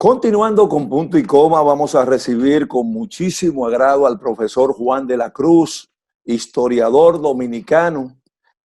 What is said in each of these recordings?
Continuando con punto y coma, vamos a recibir con muchísimo agrado al profesor Juan de la Cruz, historiador dominicano,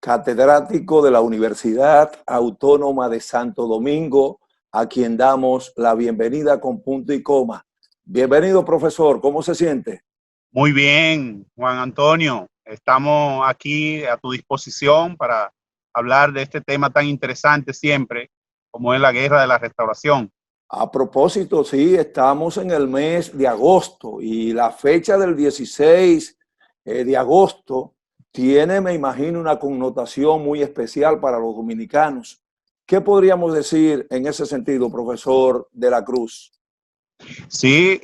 catedrático de la Universidad Autónoma de Santo Domingo, a quien damos la bienvenida con punto y coma. Bienvenido, profesor, ¿cómo se siente? Muy bien, Juan Antonio. Estamos aquí a tu disposición para hablar de este tema tan interesante siempre, como es la guerra de la restauración. A propósito, sí, estamos en el mes de agosto y la fecha del 16 de agosto tiene, me imagino, una connotación muy especial para los dominicanos. ¿Qué podríamos decir en ese sentido, profesor de la Cruz? Sí,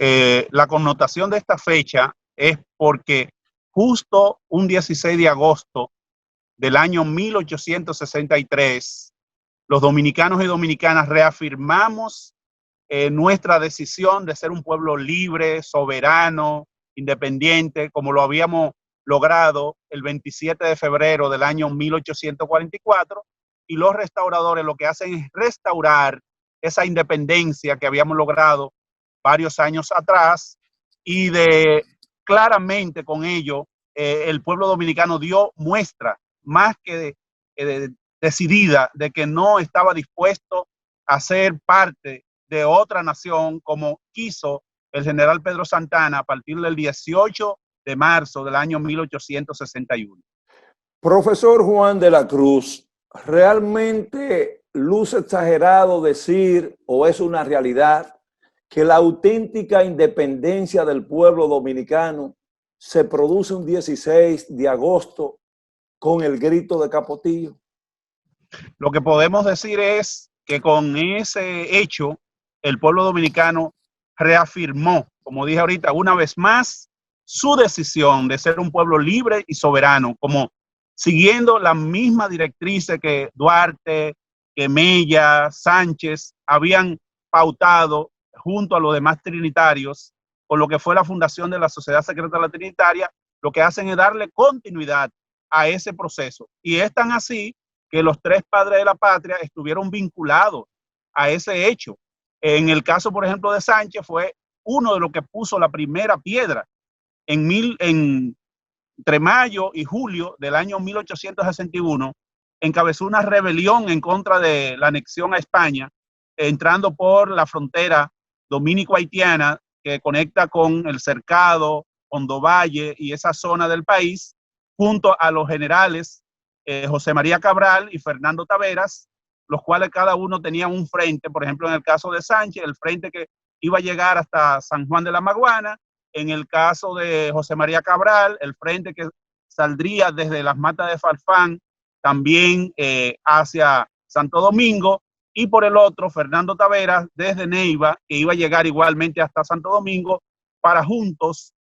la connotación de esta fecha es porque justo un 16 de agosto del año 1863, los dominicanos y dominicanas reafirmamos nuestra decisión de ser un pueblo libre, soberano, independiente, como lo habíamos logrado el 27 de febrero del año 1844, y los restauradores lo que hacen es restaurar esa independencia que habíamos logrado varios años atrás, y de claramente con ello el pueblo dominicano dio muestra más que decidida de que no estaba dispuesto a ser parte de otra nación como quiso el general Pedro Santana a partir del 18 de marzo del año 1861. Profesor Juan de la Cruz, ¿realmente luce exagerado decir o es una realidad que la auténtica independencia del pueblo dominicano se produce un 16 de agosto con el grito de Capotillo? Lo que podemos decir es que con ese hecho el pueblo dominicano reafirmó, como dije ahorita, una vez más su decisión de ser un pueblo libre y soberano, como siguiendo la misma directriz que Duarte, que Mella, Sánchez habían pautado junto a los demás trinitarios, con lo que fue la fundación de la Sociedad Secreta de la Trinitaria. Lo que hacen es darle continuidad a ese proceso. Y es tan así que los tres padres de la patria estuvieron vinculados a ese hecho. En el caso, por ejemplo, de Sánchez, fue uno de los que puso la primera piedra entre mayo y julio del año 1861. Encabezó una rebelión en contra de la anexión a España, entrando por la frontera dominico-haitiana que conecta con el Cercado, Hondo Valle y esa zona del país, junto a los generales José María Cabral y Fernando Taveras, los cuales cada uno tenía un frente. Por ejemplo, en el caso de Sánchez, el frente que iba a llegar hasta San Juan de la Maguana. En el caso de José María Cabral, el frente que saldría desde las Matas de Farfán también hacia Santo Domingo, y por el otro, Fernando Taveras desde Neiva, que iba a llegar igualmente hasta Santo Domingo, para juntos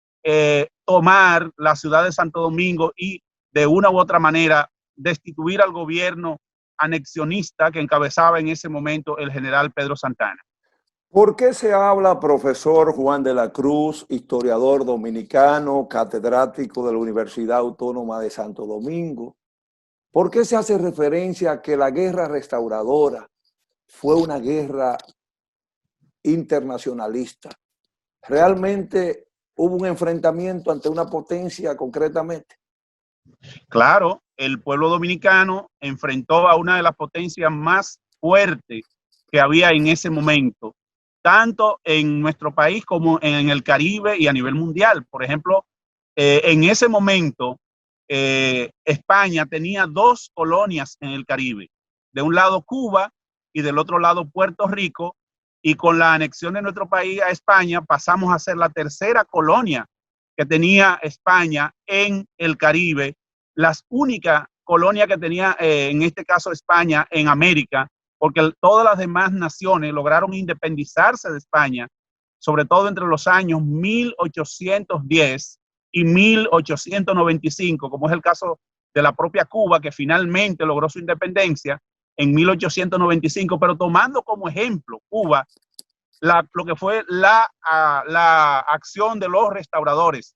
tomar la ciudad de Santo Domingo y de una u otra manera destituir al gobierno anexionista que encabezaba en ese momento el general Pedro Santana. ¿Por qué se habla, profesor Juan de la Cruz, historiador dominicano, catedrático de la Universidad Autónoma de Santo Domingo? ¿Por qué se hace referencia a que la guerra restauradora fue una guerra internacionalista? ¿Realmente hubo un enfrentamiento ante una potencia concretamente? Claro, el pueblo dominicano enfrentó a una de las potencias más fuertes que había en ese momento, tanto en nuestro país como en el Caribe y a nivel mundial. Por ejemplo, en ese momento, España tenía dos colonias en el Caribe, de un lado Cuba y del otro lado Puerto Rico, y con la anexión de nuestro país a España pasamos a ser la tercera colonia que tenía España en el Caribe, las únicas colonias que tenía, en este caso España, en América, porque todas las demás naciones lograron independizarse de España, sobre todo entre los años 1810 y 1895, como es el caso de la propia Cuba, que finalmente logró su independencia en 1895, pero tomando como ejemplo Cuba, lo que fue la acción de los restauradores.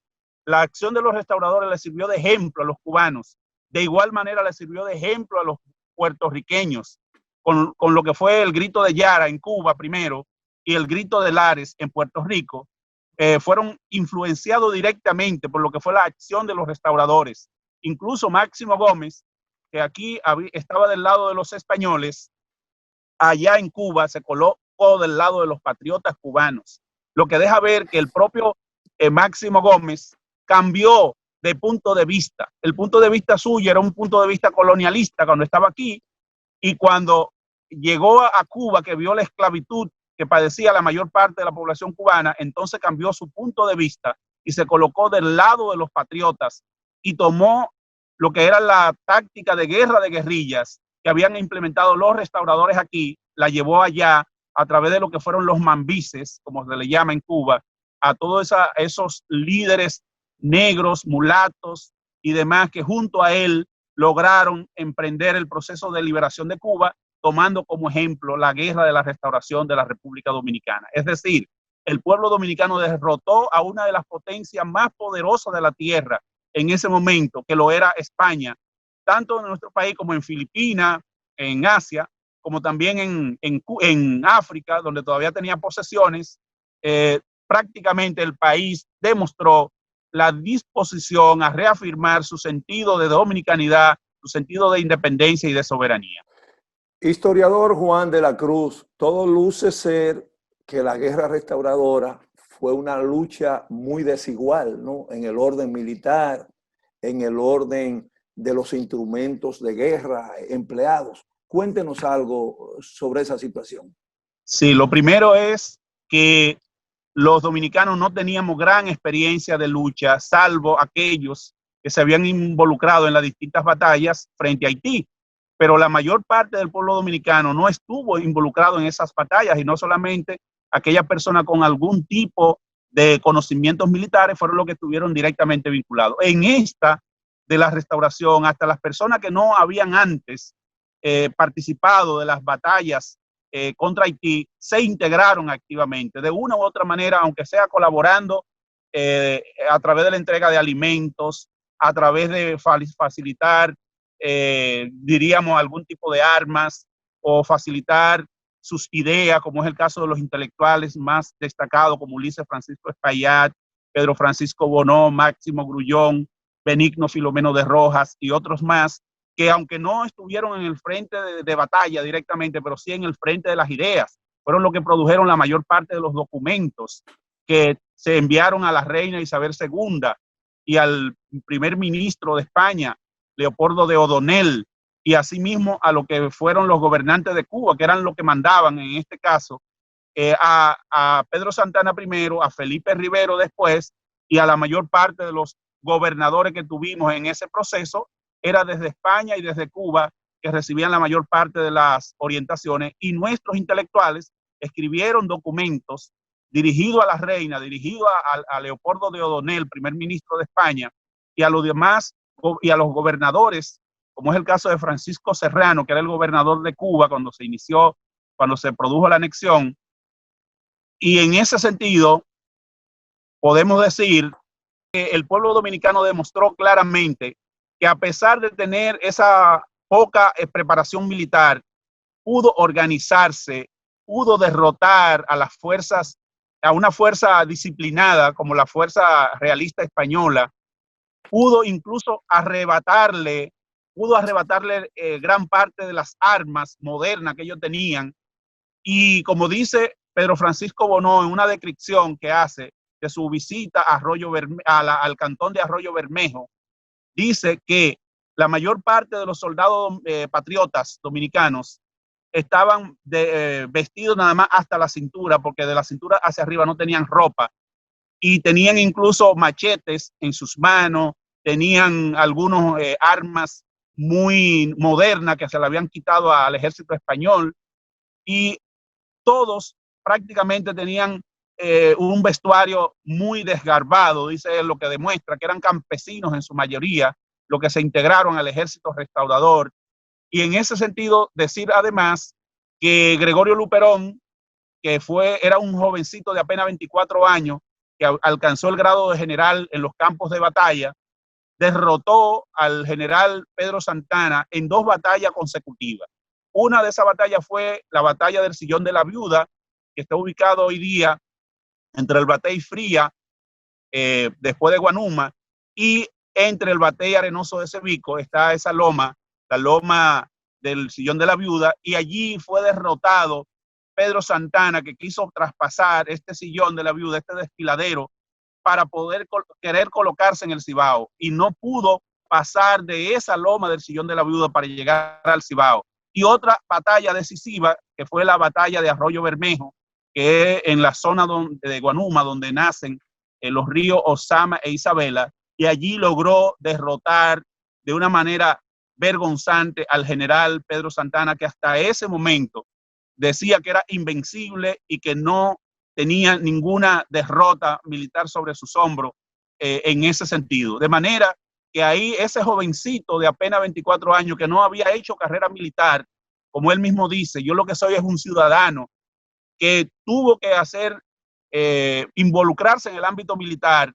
La acción de los restauradores le sirvió de ejemplo a los cubanos. De igual manera le sirvió de ejemplo a los puertorriqueños, con lo que fue el grito de Yara en Cuba primero, y el Grito de Lares en Puerto Rico fueron influenciados directamente por lo que fue la acción de los restauradores. Incluso Máximo Gómez, que aquí estaba del lado de los españoles, allá en Cuba se colocó del lado de los patriotas cubanos, lo que deja ver que el propio Máximo Gómez cambió de punto de vista. El punto de vista suyo era un punto de vista colonialista cuando estaba aquí, y cuando llegó a Cuba, que vio la esclavitud que padecía la mayor parte de la población cubana, entonces cambió su punto de vista y se colocó del lado de los patriotas y tomó lo que era la táctica de guerra de guerrillas que habían implementado los restauradores aquí, la llevó allá a través de lo que fueron los mambises, como se le llama en Cuba, a todos esos líderes negros, mulatos y demás que junto a él lograron emprender el proceso de liberación de Cuba, tomando como ejemplo la guerra de la restauración de la República Dominicana. Es decir, el pueblo dominicano derrotó a una de las potencias más poderosas de la tierra en ese momento, que lo era España, tanto en nuestro país como en Filipinas, en Asia, como también en África, donde todavía tenía posesiones. Prácticamente el país demostró la disposición a reafirmar su sentido de dominicanidad, su sentido de independencia y de soberanía. Historiador Juan de la Cruz, todo luce ser que la guerra restauradora fue una lucha muy desigual, ¿no? En el orden militar, en el orden de los instrumentos de guerra empleados. Cuéntenos algo sobre esa situación. Sí, lo primero es que los dominicanos no teníamos gran experiencia de lucha, salvo aquellos que se habían involucrado en las distintas batallas frente a Haití. Pero la mayor parte del pueblo dominicano no estuvo involucrado en esas batallas, y no solamente aquellas personas con algún tipo de conocimientos militares fueron los que estuvieron directamente vinculados. En esta de la restauración, hasta las personas que no habían antes participado de las batallas contra Haití se integraron activamente, de una u otra manera, aunque sea colaborando a través de la entrega de alimentos, a través de facilitar, diríamos, algún tipo de armas o facilitar sus ideas, como es el caso de los intelectuales más destacados como Ulises Francisco Espaillat, Pedro Francisco Bonó, Máximo Grullón, Benigno Filomeno de Rojas y otros más, que aunque no estuvieron en el frente de batalla directamente, pero sí en el frente de las ideas, fueron los que produjeron la mayor parte de los documentos que se enviaron a la reina Isabel II y al primer ministro de España, Leopoldo de O'Donnell, y asimismo a lo que fueron los gobernantes de Cuba, que eran los que mandaban en este caso, a Pedro Santana primero, a Felipe Rivero después, y a la mayor parte de los gobernadores que tuvimos en ese proceso, era desde España y desde Cuba que recibían la mayor parte de las orientaciones, y nuestros intelectuales escribieron documentos dirigidos a la reina, dirigidos a Leopoldo de O'Donnell, primer ministro de España, y a los demás, y a los gobernadores, como es el caso de Francisco Serrano, que era el gobernador de Cuba cuando se inició, cuando se produjo la anexión. Y en ese sentido, podemos decir que el pueblo dominicano demostró claramente que, a pesar de tener esa poca preparación militar, pudo organizarse, pudo derrotar a las fuerzas, a una fuerza disciplinada como la Fuerza Realista Española, pudo incluso arrebatarle gran parte de las armas modernas que ellos tenían. Y como dice Pedro Francisco Bonó en una descripción que hace de su visita a al cantón de Arroyo Bermejo, dice que la mayor parte de los soldados patriotas dominicanos estaban vestidos nada más hasta la cintura, porque de la cintura hacia arriba no tenían ropa, y tenían incluso machetes en sus manos, tenían algunos armas muy modernas que se le habían quitado al ejército español, y todos prácticamente tenían un vestuario muy desgarbado, dice él, lo que demuestra que eran campesinos en su mayoría, los que se integraron al ejército restaurador. Y en ese sentido, decir además que Gregorio Luperón, que era un jovencito de apenas 24 años, que alcanzó el grado de general en los campos de batalla, derrotó al general Pedro Santana en 2 batallas consecutivas. Una de esas batallas fue la batalla del Sillón de la Viuda, que está ubicado hoy día entre el Batey Fría, después de Guanuma, y entre el Batey Arenoso de Cebico está esa loma, la loma del Sillón de la Viuda, y allí fue derrotado Pedro Santana, que quiso traspasar este Sillón de la Viuda, este desfiladero, para poder querer colocarse en el Cibao, y no pudo pasar de esa loma del Sillón de la Viuda para llegar al Cibao. Y otra batalla decisiva, que fue la batalla de Arroyo Bermejo, que es en la zona de Guanuma, donde nacen los ríos Osama e Isabela, y allí logró derrotar de una manera vergonzante al general Pedro Santana, que hasta ese momento decía que era invencible y que no tenía ninguna derrota militar sobre sus hombros en ese sentido. De manera que ahí ese jovencito de apenas 24 años que no había hecho carrera militar, como él mismo dice, yo lo que soy es un ciudadano que tuvo que hacer, involucrarse en el ámbito militar,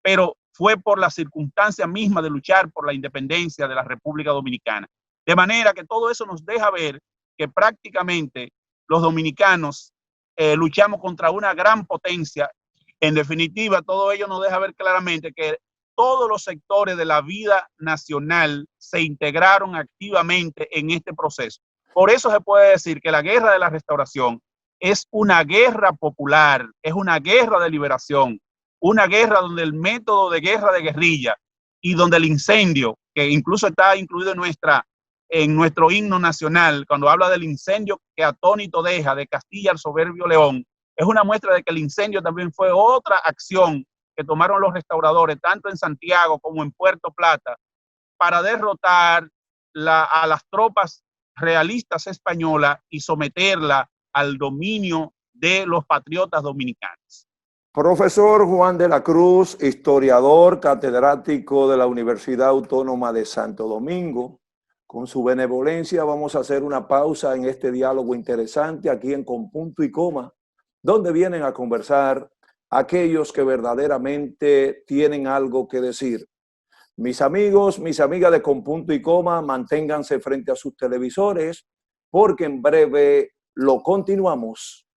pero fue por la circunstancia misma de luchar por la independencia de la República Dominicana. De manera que todo eso nos deja ver que prácticamente los dominicanos luchamos contra una gran potencia. En definitiva, todo ello nos deja ver claramente que todos los sectores de la vida nacional se integraron activamente en este proceso. Por eso se puede decir que la guerra de la restauración es una guerra popular, es una guerra de liberación, una guerra donde el método de guerra de guerrilla y donde el incendio, que incluso está incluido en nuestro himno nacional, cuando habla del incendio que atónito deja de Castilla al soberbio León, es una muestra de que el incendio también fue otra acción que tomaron los restauradores, tanto en Santiago como en Puerto Plata, para derrotar a las tropas realistas españolas y someterla al dominio de los patriotas dominicanos. Profesor Juan de la Cruz, historiador, catedrático de la Universidad Autónoma de Santo Domingo. Con su benevolencia vamos a hacer una pausa en este diálogo interesante aquí en Con Punto y Coma, donde vienen a conversar aquellos que verdaderamente tienen algo que decir. Mis amigos, mis amigas de Con Punto y Coma, manténganse frente a sus televisores porque en breve lo continuamos.